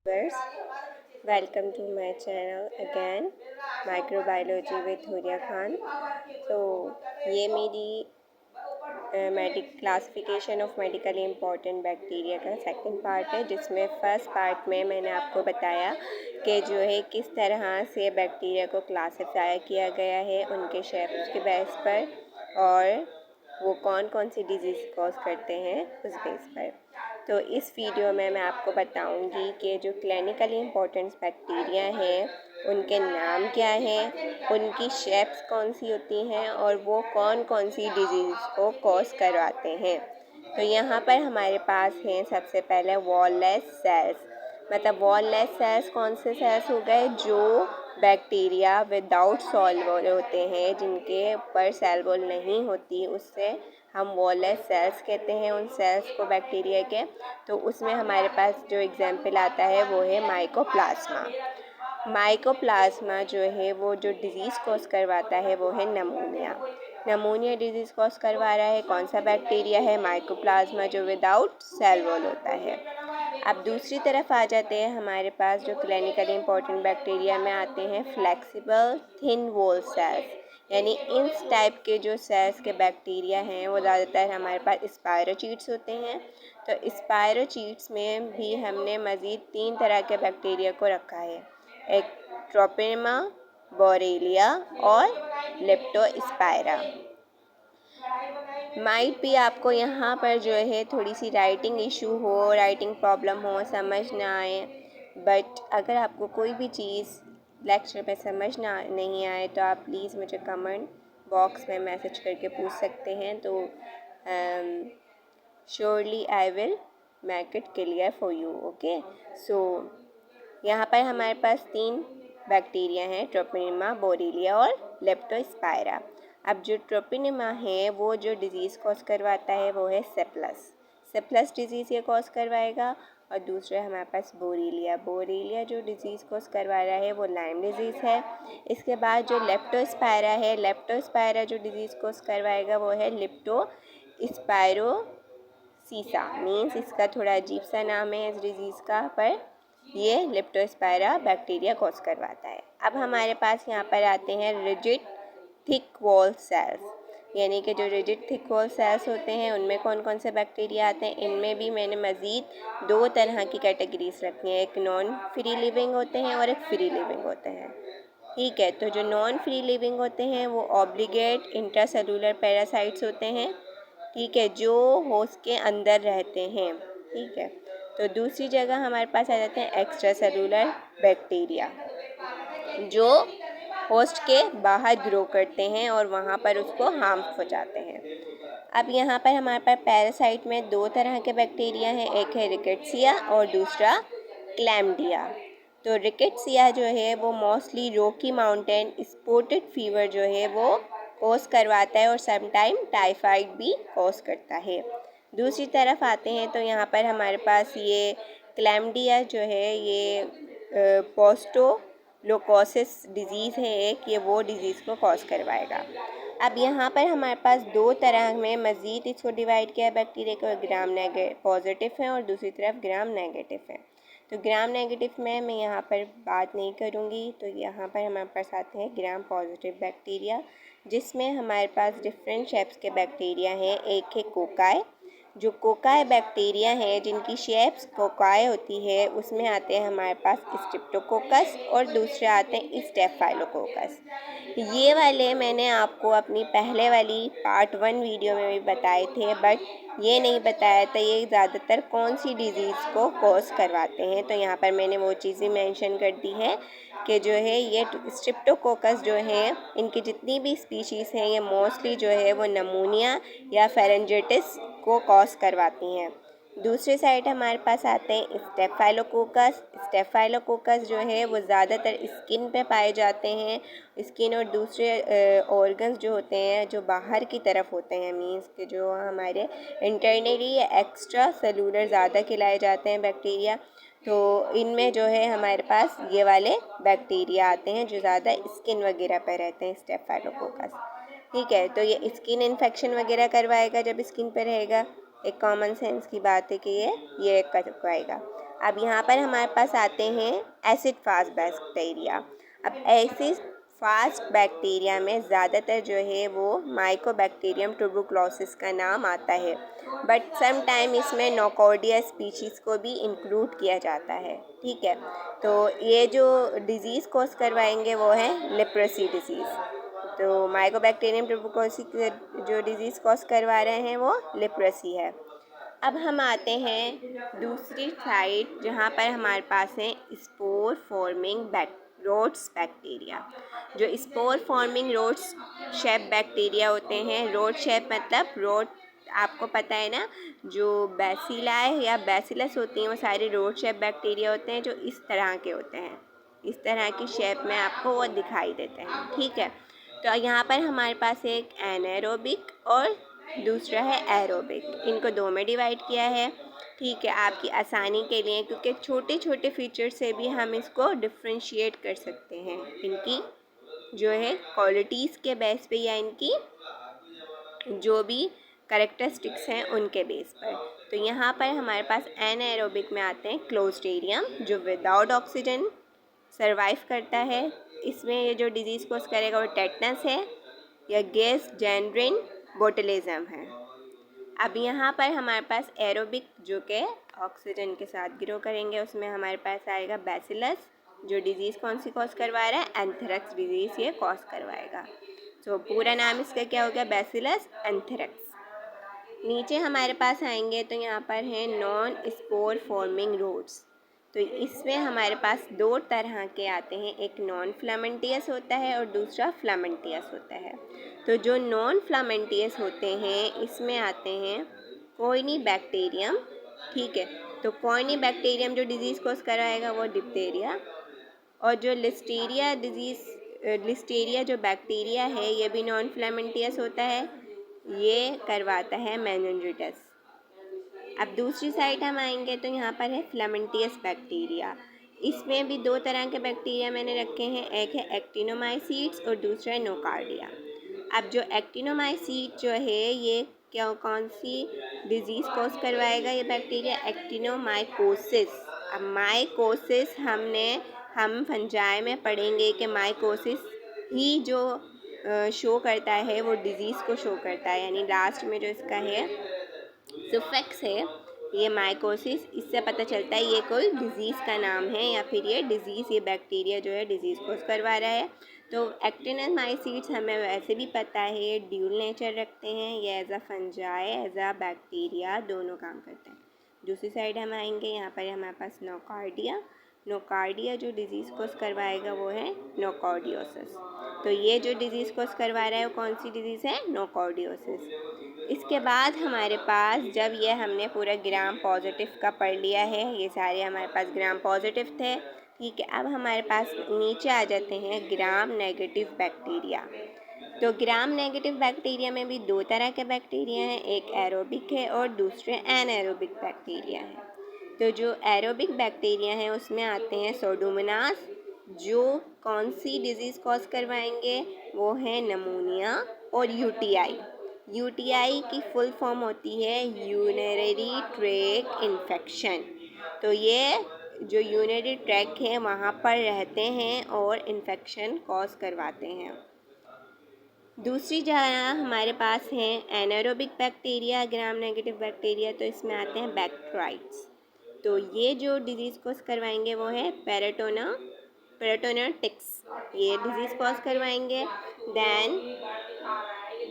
viewers, welcome to my channel again, microbiology with Huriya Khan. तो ये मेरी classification of medically important bacteria का second part है, जिसमें फर्स्ट पार्ट में मैंने आपको बताया कि जो है किस तरह से बैक्टीरिया को क्लासिफाई किया गया है उनके शेप्स के बेस पर, और वो कौन कौन सी डिजीज़ कॉज करते हैं उस बेस पर। तो इस वीडियो में मैं आपको बताऊंगी कि जो क्लिनिकली इम्पोर्टेंट बैक्टीरिया हैं उनके नाम क्या हैं, उनकी शेप्स कौन सी होती हैं और वो कौन कौन सी डिजीज़ को कॉज करवाते हैं। तो यहाँ पर हमारे पास हैं सबसे पहले वॉललेस सेल्स। मतलब वॉललेस सेल्स कौन से सेल्स हो गए? जो बैक्टीरिया विदाउट सेल वॉल होते हैं, जिनके ऊपर सेल वॉल नहीं होती, उससे हम वॉललेस सेल्स कहते हैं उन सेल्स को बैक्टीरिया के। तो उसमें हमारे पास जो एग्जाम्पल आता है वो है माइकोप्लाज्मा। माइकोप्लाज्मा जो है वो जो डिज़ीज़ कॉज करवाता है वो है नमूनिया। नमूनिया डिजीज़ कॉज करवा रहा है कौन सा बैक्टीरिया है? माइकोप्लाज्मा, जो विदाउट सेल वॉल होता है। अब दूसरी तरफ आ जाते हैं, हमारे पास जो क्लिनिकली इंपॉर्टेंट बैक्टीरिया में आते हैं फ्लेक्सिबल थिन वॉल सेल्स। यानी इस टाइप के जो सेल्स के बैक्टीरिया हैं वो ज़्यादातर हमारे पास स्पायरोचीट्स होते हैं। तो स्पायरोचीट्स में भी हमने मज़ीद 3 तरह के बैक्टीरिया को रखा है, एक ट्रोपिनमा, बोरेलिया और लेप्टोस्पायरा। माइट भी आपको यहाँ पर जो है थोड़ी सी राइटिंग इशू हो, राइटिंग प्रॉब्लम हो, समझ ना आए, बट अगर आपको कोई भी चीज़ लेक्चर में समझ ना नहीं आए तो आप प्लीज़ मुझे कमेंट बॉक्स में मैसेज करके पूछ सकते हैं। तो surely I will make it clear for you. Okay, so यहाँ पर हमारे पास 3 बैक्टीरिया हैं, ट्रोपिनिमा, बोरेलिया और लेप्टोस्पायरा। अब जो ट्रोपिनिमा है वो जो डिज़ीज़ कॉज करवाता है वो है सेप्लस डिज़ीज़ ये कॉज करवाएगा। और दूसरा हमारे पास बोरेलिया जो डिज़ीज़ कॉज करवा रहा है वो लाइम डिज़ीज़ है। इसके बाद जो लेप्टोस्पायरा जो डिज़ीज़ कॉज करवाएगा वो है लिप्टोस्पायरोसीसा। मीन्स इसका थोड़ा अजीब सा नाम है इस डिज़ीज़ का, पर ये लेप्टोस्पायरा बैक्टीरिया कॉज करवाता है। अब हमारे पास यहाँ पर आते हैं रिजिड थिक वॉल सेल्स। यानी कि जो रिजिड थिक वॉल सेल्स होते हैं उनमें कौन कौन से बैक्टीरिया आते हैं? इनमें भी मैंने मज़ीद 2 तरह की कैटेगरीज रखी हैं, एक नॉन फ्री लिविंग होते हैं और एक फ्री लिविंग होते हैं। ठीक है, तो जो नॉन फ्री लिविंग होते हैं वो ऑब्लिगेट इंट्रासेलुलर पैरासाइट्स होते हैं। ठीक है, जो होस्ट के अंदर रहते हैं। ठीक है, तो दूसरी जगह हमारे पास आ जाते हैं एक्स्ट्रा सेलुलर बैक्टीरिया, जो होस्ट के बाहर ग्रो करते हैं और वहाँ पर उसको हार्म पहुँचाते हैं। अब यहाँ पर हमारे पास पैरासाइट में 2 तरह के बैक्टीरिया हैं, एक है रिकेट्सिया और दूसरा क्लैम्डिया। तो रिकेट्सिया जो है वो mostly Rocky mountain spotted fever जो है वो कॉज करवाता है और समटाइम टाइफाइड भी कॉज करता है। दूसरी तरफ आते हैं तो यहाँ पर हमारे पास ये क्लैम्डिया जो है ये पोस्टोलोकोसिस डिज़ीज़ है एक, ये वो डिज़ीज़ को कॉज करवाएगा। अब यहाँ पर हमारे पास 2 तरह में मज़ीद इसको डिवाइड किया बैक्टीरिया को, ग्राम पॉजिटिव है और दूसरी तरफ ग्राम नेगेटिव है। तो ग्राम नेगेटिव में मैं यहाँ पर बात नहीं करूँगी। तो यहाँ पर हमारे पास आते हैं ग्राम पॉजिटिव बैक्टीरिया, जिसमें हमारे पास डिफरेंट शेप्स के बैक्टीरिया हैं। एक है कोकाई, जो कोकाई बैक्टीरिया हैं जिनकी शेप्स कोकाई होती है, उसमें आते हैं हमारे पास स्ट्रेप्टोकोकस और दूसरे आते हैं स्टेफाइलोकोकस। ये वाले मैंने आपको अपनी पहले वाली पार्ट 1 वीडियो में भी बताए थे, बट ये नहीं बताया था ये ज़्यादातर कौन सी डिज़ीज़ को कॉज करवाते हैं। तो यहाँ पर मैंने वो चीज़ें मेंशन कर दी है कि जो है ये स्ट्रेप्टोकोकस जो है, इनकी जितनी भी स्पीशीज़ हैं ये मोस्टली जो है वो नमूनिया या फेरेंजाइटिस को कॉज करवाती हैं। दूसरे साइड हमारे पास आते हैं स्टेफाइलोकोकस जो है वो ज़्यादातर स्किन पे पाए जाते हैं। स्किन और दूसरे ऑर्गन्स जो होते हैं जो बाहर की तरफ होते हैं, मीन्स कि जो हमारे इंटरनली या एक्स्ट्रा सेलुलर ज़्यादा खिलाए जाते हैं बैक्टीरिया। तो इनमें जो है हमारे पास ये वाले बैक्टीरिया आते हैं जो ज़्यादा स्किन वगैरह पर रहते हैं, स्टेफाइलोकोकस। ठीक है, तो ये स्किन इन्फेक्शन वगैरह करवाएगा जब स्किन पर रहेगा। एक कॉमन सेंस की बात है कि ये करवाएगा। अब यहाँ पर हमारे पास आते हैं एसिड फास्ट बैक्टीरिया। अब एसिड फास्ट बैक्टीरिया में ज़्यादातर जो है वो माइकोबैक्टीरियम ट्यूबरकुलोसिस का नाम आता है, बट सम टाइम इसमें नोकॉर्डिया स्पीशीज़ को भी इंक्लूड किया जाता है। ठीक है, तो ये जो डिज़ीज़ कॉज करवाएंगे वो है लेप्रोसी डिज़ीज़। तो माइकोबैक्टीरियम ट्यूबरकुलोसिस जो डिज़ीज़ कॉज करवा रहे हैं वो लेप्रोसी है। अब हम आते हैं दूसरी साइड जहाँ पर हमारे पास है स्पोर फॉर्मिंग रोड्स बैक्टीरिया। जो spore forming rods shape bacteria होते हैं, रोड शेप मतलब रोड, आपको पता है ना, जो बैसिलाई या बैसिलस होती हैं वो सारे रोड शेप बैक्टीरिया होते हैं, जो इस तरह के होते हैं, इस तरह की शेप में आपको वो दिखाई देते हैं। ठीक है, तो यहाँ पर हमारे पास एक एनारोबिक और दूसरा है एरोबिक, इनको दो में डिवाइड किया है। ठीक है, आपकी आसानी के लिए, क्योंकि छोटे छोटे फीचर से भी हम इसको डिफ्रेंशिएट कर सकते हैं, इनकी जो है क्वालिटीज़ के बेस पे या इनकी जो भी करेक्टरिस्टिक्स हैं उनके बेस पर। तो यहाँ पर हमारे पास एनाएरोबिक में आते हैं क्लोस्ट्रीडियम, जो विदाउट ऑक्सीजन सरवाइव करता है। इसमें ये जो डिज़ीज़ कोज करेगा वो टेटनस है या गैस जेनरिन बोटुलिज्म है। अब यहाँ पर हमारे पास एरोबिक जो कि ऑक्सीजन के साथ ग्रो करेंगे, उसमें हमारे पास आएगा बैसिलस, जो डिज़ीज़ कौन सी कॉज करवा रहा है, एंथ्रेक्स डिज़ीज़ ये कॉज करवाएगा। तो पूरा नाम इसका क्या हो गया, बैसिलस एंथ्रेक्स। नीचे हमारे पास आएंगे तो यहाँ पर है नॉन स्पोर फॉर्मिंग रोड्स। तो इसमें हमारे पास दो तरह के आते हैं, एक नॉन फ्लामेंटियस होता है और दूसरा फ्लामेंटियस होता है। तो जो नॉन फ्लामेंटियस होते हैं इसमें आते हैं कोइनी बैक्टीरियम। ठीक है, तो कोइनी बैक्टीरियम जो डिज़ीज़ कोज कराएगा वो डिप्थेरिया, और जो लिस्टेरिया जो बैक्टीरिया है ये भी नॉन फ्लामेंटियस होता है, ये करवाता है मेनिंजाइटिस। अब दूसरी साइड हम आएंगे तो यहाँ पर है फ्लामेंटियस बैक्टीरिया। इसमें भी दो तरह के बैक्टीरिया मैंने रखे हैं, एक है एक्टिनोमाइसीट्स और दूसरा है नोकार्डिया। अब जो एक्टिनोमाइसीट जो है ये क्या कौन सी डिज़ीज़ कॉज करवाएगा, ये बैक्टीरिया एक्टिनोमाइकोसिस। अब माइकोसिस हम फंजाई में पढ़ेंगे कि माइकोसिस ही जो शो करता है वो डिज़ीज़ को शो करता है, यानी लास्ट में जो इसका है सुफिक्स है ये माइकोसिस, इससे पता चलता है ये कोई डिज़ीज़ का नाम है या फिर ये डिज़ीज़, ये बैक्टीरिया जो है डिज़ीज़ कोज करवा रहा है। तो एक्टिनोमाइसीट्स हमें वैसे भी पता है ये ड्यूल नेचर रखते हैं, ये as a fungi as a bacteria दोनों काम करते हैं। दूसरी साइड हम आएंगे, यहाँ पर हमारे पास नोकार्डिया। नोकार्डिया जो डिज़ीज़ कोज करवाएगा वो है नोकॉर्डियोसिस। तो ये जो डिज़ीज़ कोज करवा रहा है वो कौन सी डिज़ीज़ है, नोकॉर्डियोसिस। इसके बाद हमारे पास जब ये हमने पूरा ग्राम पॉजिटिव का पढ़ लिया है, ये सारे हमारे पास ग्राम पॉजिटिव थे। ठीक है, अब हमारे पास नीचे आ जाते हैं ग्राम नेगेटिव बैक्टीरिया। तो ग्राम नेगेटिव बैक्टीरिया में भी दो तरह के बैक्टीरिया हैं, एक एरोबिक है और दूसरे एनाएरोबिक बैक्टीरिया हैं। तो जो एरोबिक बैक्टीरिया हैं उसमें आते हैं सोडोमोनास, जो कौन सी डिज़ीज़ कॉज करवाएंगे, वो है नमूनिया और यूटीआई। यूटीआई की फुल फॉर्म होती है यूरिनरी ट्रैक्ट इन्फेक्शन। तो ये जो यूरिनरी ट्रैक्ट है वहाँ पर रहते हैं और इन्फेक्शन कॉज करवाते हैं। दूसरी जगह हमारे पास है anaerobic bacteria, gram negative bacteria, तो इसमें आते हैं बैक्टीराइड्स। तो ये जो डिज़ीज़ कॉज करवाएंगे वो है पेरिटोनेटिक्स, ये डिज़ीज़ कॉज करवाएंगे। देन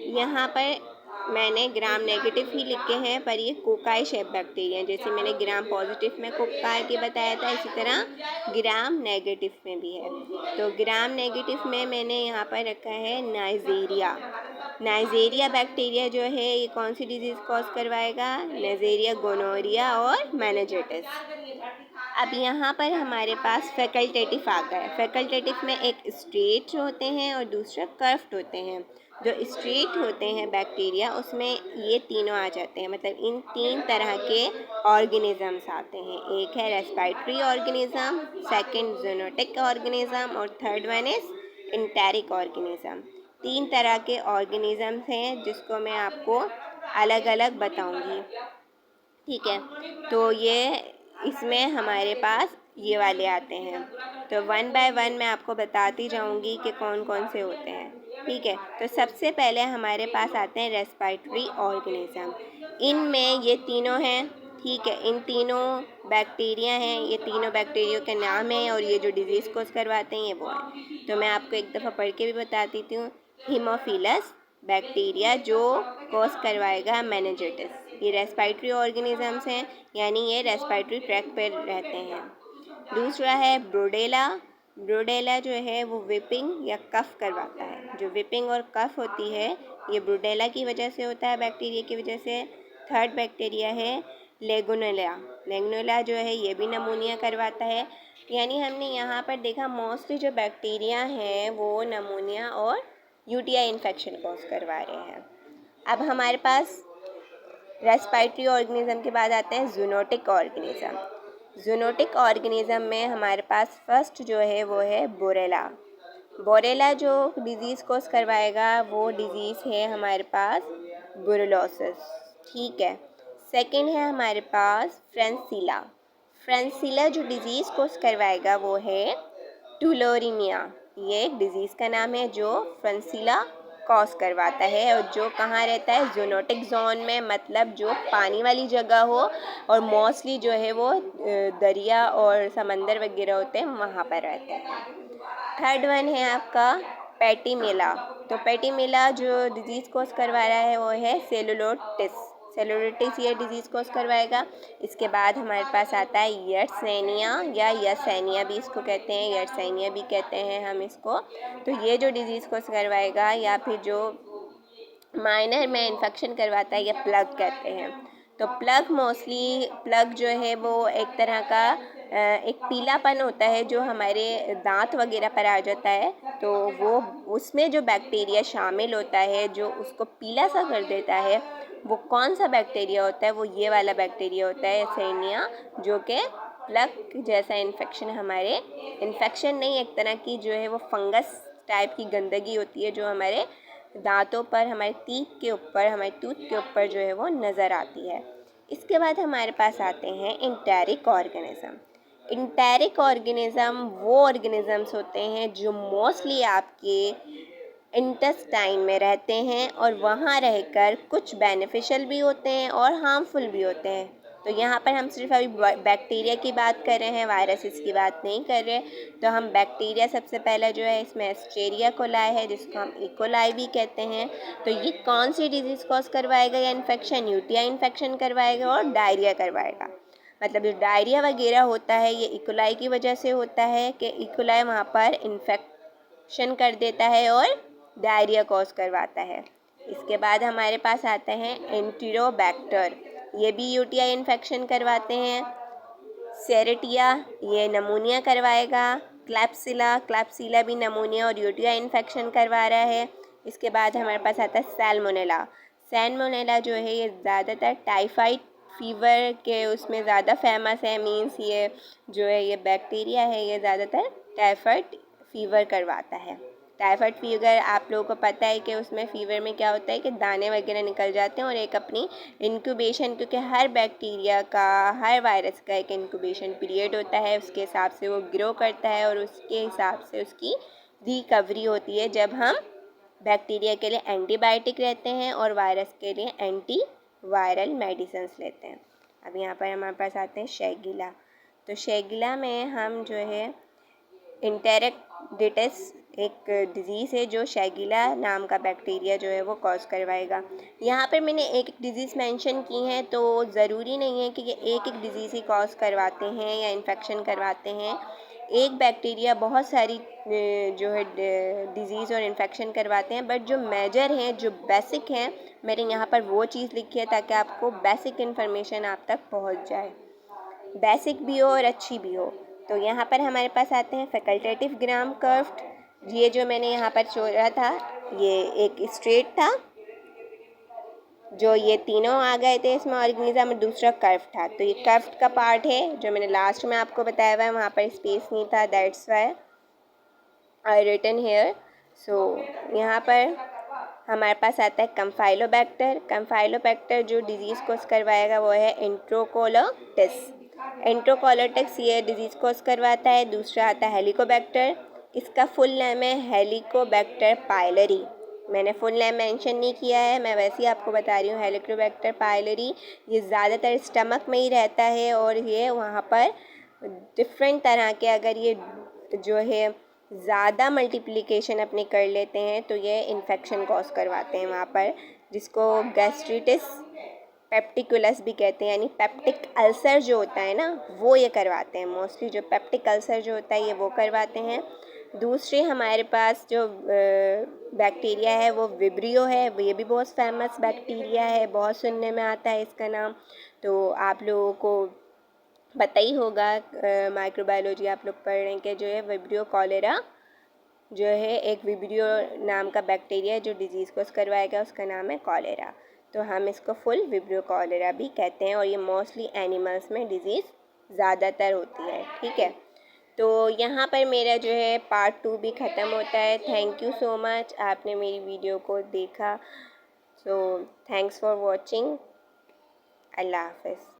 यहाँ पर मैंने ग्राम नेगेटिव ही लिखे हैं, पर ये कोकाई शेप बैक्टीरिया, जैसे मैंने ग्राम पॉजिटिव में कोकाई की बताया था, इसी तरह ग्राम नेगेटिव में भी है। तो ग्राम नेगेटिव में मैंने यहाँ पर रखा है नाइजीरिया। नाइजीरिया बैक्टीरिया जो है ये कौन सी डिज़ीज़ कॉज करवाएगा, नाइजीरिया गोनोरिया और मेनिंजाइटिस। अब यहाँ पर हमारे पास फैकल्टेटिव आ गए। फैकल्टेटिव में एक स्ट्रेट होते हैं और दूसरा कर्व्ड होते हैं। जो स्ट्रेट होते हैं बैक्टीरिया उसमें ये तीनों आ जाते हैं, मतलब इन तीन तरह के ऑर्गेनिजम्स आते हैं, एक है respiratory organism, second zoonotic organism और third one is enteric organism. तीन तरह के ऑर्गेनिजम्स हैं जिसको मैं आपको अलग अलग बताऊंगी। ठीक है, तो ये इसमें हमारे पास ये वाले आते हैं। तो वन बाय वन मैं आपको बताती जाऊंगी कि कौन कौन से होते हैं, ठीक है। तो सबसे पहले हमारे पास आते हैं रेस्पिरेटरी ऑर्गेनिज्म। इनमें ये तीनों हैं, ठीक है। इन तीनों बैक्टीरिया हैं, ये तीनों बैक्टीरिया के नाम हैं और ये जो डिजीज़ कोज करवाते हैं ये वो हैं। तो मैं आपको एक दफ़ा पढ़ के भी बता देती हूँ। हीमोफिलस बैक्टीरिया जो कोज करवाएगा मेनिंजाइटिस। ये रेस्पिरेटरी ऑर्गेनिजम्स हैं, यानी ये रेस्पिरेटरी ट्रैक पर रहते हैं। दूसरा है ब्रोडेला। ब्रोडेला जो है वो विपिंग या कफ करवाता है। जो विपिंग और कफ होती है ये ब्रोडेला की वजह से होता है, बैक्टीरिया की वजह से। थर्ड बैक्टीरिया है लेगोनेला। लेगोनेला जो है ये भी नमूनिया करवाता है। यानी हमने यहाँ पर देखा मोस्टली जो बैक्टीरिया हैं वो नमूनिया और यूटीआई इन्फेक्शन कॉज करवा रहे हैं। अब हमारे पास रेस्पिरेटरी ऑर्गेनिज्म के बाद आते हैं जूनोटिक ऑर्गेनिज्म। जूनोटिक ऑर्गेनिज्म में हमारे पास फर्स्ट जो है वो है बोरेला। बोरेला जो डिज़ीज़ कोज करवाएगा वो डिज़ीज़ है हमारे पास बुरुलोसिस, ठीक है। सेकंड है हमारे पास फ्रेंसिला। फ्रेंसिला जो डिज़ीज़ कोज करवाएगा वो है टुलोरिनिया। ये एक डिज़ीज़ का नाम है जो फ्रेंसिला कॉज करवाता है और जो कहाँ रहता है, जूनोटिक जोन में, मतलब जो पानी वाली जगह हो और मोस्टली जो है वो दरिया और समंदर वगैरह होते हैं वहाँ पर रहते हैं। थर्ड वन है आपका पेटीमेला। तो पेटीमेला जो डिज़ीज़ कोज करवा रहा है वो है सेलुलोटिस। सेलुलोटिस ये डिज़ीज़ कोज करवाएगा। इसके बाद हमारे पास आता है यर्सैनिया या यर्सैनिया भी इसको कहते हैं, यर्सैनिया भी कहते हैं हम इसको। तो ये जो डिज़ीज़ कोज करवाएगा या फिर जो माइनर में इन्फेक्शन करवाता है या प्लग कहते हैं। तो प्लग मोस्टली प्लग जो है वो एक तरह का एक पीलापन होता है जो हमारे दांत वगैरह पर आ जाता है। तो वो उसमें जो बैक्टीरिया शामिल होता है जो उसको पीला सा कर देता है, वो कौन सा बैक्टीरिया होता है, वो ये वाला बैक्टीरिया होता है एसेनिया, जो कि प्लग जैसा इन्फेक्शन हमारे इन्फेक्शन नहीं, एक तरह की जो है वो फंगस टाइप की गंदगी होती है जो हमारे दांतों पर, हमारे टीथ के ऊपर, हमारे टूथ के ऊपर जो है वो नज़र आती है। इसके बाद हमारे पास आते हैं इंटेरिक ऑर्गेनिज्म। इंटेरिक ऑर्गेनिज्म वो ऑर्गेनिजम्स होते हैं जो मोस्टली आपके इंटेस्टाइन में रहते हैं और वहाँ रहकर कुछ बेनिफिशियल भी होते हैं और हार्मफुल भी होते हैं। तो यहाँ पर हम सिर्फ अभी बैक्टीरिया की बात कर रहे हैं, वायरसेस की बात नहीं कर रहे। तो हम बैक्टीरिया सबसे पहला जो है इसमें एस्चेरिया कोलाई है जिसको हम इकोलाई भी कहते हैं। तो ये कौन सी डिजीज़ कॉज करवाएगा या इन्फेक्शन, यूटीआई इन्फेक्शन करवाएगा और डायरिया करवाएगा। मतलब जो डायरिया वगैरह होता है ये इकोलाई की वजह से होता है कि इकोलाई वहाँ पर इन्फेक्शन कर देता है और डायरिया कॉज करवाता है। इसके बाद हमारे पास आते हैं एंटीरोबैक्टर, ये भी यूटीआई इन्फेक्शन करवाते हैं। सेरेटिया ये नमूनिया करवाएगा। क्लैप्सिला भी नमूनिया और यूटीआई इन्फेक्शन करवा रहा है। इसके बाद हमारे पास आता है सैल्मोनेला। सैल्मोनेला जो है ये ज़्यादातर टाइफाइड फीवर के उसमें ज़्यादा फेमस है। मींस ये जो है ये बैक्टीरिया है ये ज़्यादातर टाइफाइड फीवर करवाता है। टाइफाइड फीवर आप लोगों को पता है कि उसमें फ़ीवर में क्या होता है कि दाने वगैरह निकल जाते हैं और एक अपनी इंक्यूबेशन, क्योंकि हर बैक्टीरिया का, हर वायरस का एक इंक्यूबेशन पीरियड होता है, उसके हिसाब से वो ग्रो करता है और उसके हिसाब से उसकी रिकवरी होती है जब हम बैक्टीरिया के लिए एंटीबायोटिक रहते हैं और वायरस के लिए एंटी वायरल मेडिसिन्स लेते हैं। अब यहाँ पर हमारे पास आते हैं शैगिला। तो शैगिला में हम जो है इंटेरिक्टिस एक डिज़ीज़ है जो शैगिला नाम का बैक्टीरिया जो है वो कॉज करवाएगा। यहाँ पर मैंने एक एक डिज़ीज़ मेंशन की हैं, तो ज़रूरी नहीं है कि ये एक एक डिज़ीज़ ही कॉज करवाते हैं या इन्फेक्शन करवाते हैं। एक बैक्टीरिया बहुत सारी जो है डिज़ीज़ और इन्फेक्शन करवाते हैं, बट जो मेजर हैं, जो बेसिक हैं, मैंने यहाँ पर वो चीज़ लिखी है ताकि आपको बेसिक इन्फॉर्मेशन आप तक पहुँच जाए, बेसिक भी हो और अच्छी भी हो। तो यहाँ पर हमारे पास आते हैं फैकल्टेटिव ग्राम कर्व्ड। ये जो मैंने यहाँ पर छोड़ा था ये एक स्ट्रेट था, जो ये तीनों आ गए थे इसमें ऑर्गेनिज्म, और दूसरा कर्व था। तो ये कर्व का पार्ट है जो मैंने लास्ट में आपको बताया हुआ है, वहाँ पर स्पेस नहीं था, that's why I written here. So यहाँ पर हमारे पास आता है कंफाइलोबैक्टर। कंफाइलोबैक्टर जो डिजीज़ को करवाएगा वो है एंट्रोकोलोटिस। एंट्रोकोलोटिक्स ये डिजीज़ कॉज करवाता है। दूसरा आता है हेलिकोबैक्टर, इसका फुल नेम है हेलिकोबैक्टर पायलरी। मैंने फुल नेम मेंशन नहीं किया है, मैं वैसे ही आपको बता रही हूँ। हेलिकोबैक्टर पायलरी ये ज़्यादातर स्टमक में ही रहता है और ये वहाँ पर डिफरेंट तरह के, अगर ये जो है ज़्यादा मल्टीप्लिकेशन अपने कर लेते हैं तो ये इन्फेक्शन कॉज करवाते हैं वहाँ पर, जिसको गैस्ट्रिटिस पेप्टिकुलस भी कहते हैं, यानी पेप्टिक अल्सर जो होता है ना वो ये करवाते हैं। मोस्टली जो पेप्टिक अल्सर जो होता है ये वो करवाते हैं। दूसरे हमारे पास जो बैक्टीरिया है वो विब्रियो है, ये भी बहुत फेमस बैक्टीरिया है, बहुत सुनने में आता है इसका नाम। तो आप लोगों को पता ही होगा, माइक्रोबायोलॉजी आप लोग पढ़ रहे हैं कि जो है विब्रियो कॉलेरा जो है एक विब्रियो नाम का बैक्टीरिया है जो डिजीज़ को करवाएगा, उसका नाम है कॉलेरा। तो हम इसको फुल विब्रियो कॉलेरा भी कहते हैं और ये मोस्टली एनिमल्स में डिजीज़ ज़्यादातर होती है। ठीक है, तो यहाँ पर मेरा जो है पार्ट 2 भी ख़त्म होता है। थैंक यू सो मच, आपने मेरी वीडियो को देखा। So thanks for watching. अल्लाह हाफ़िज़।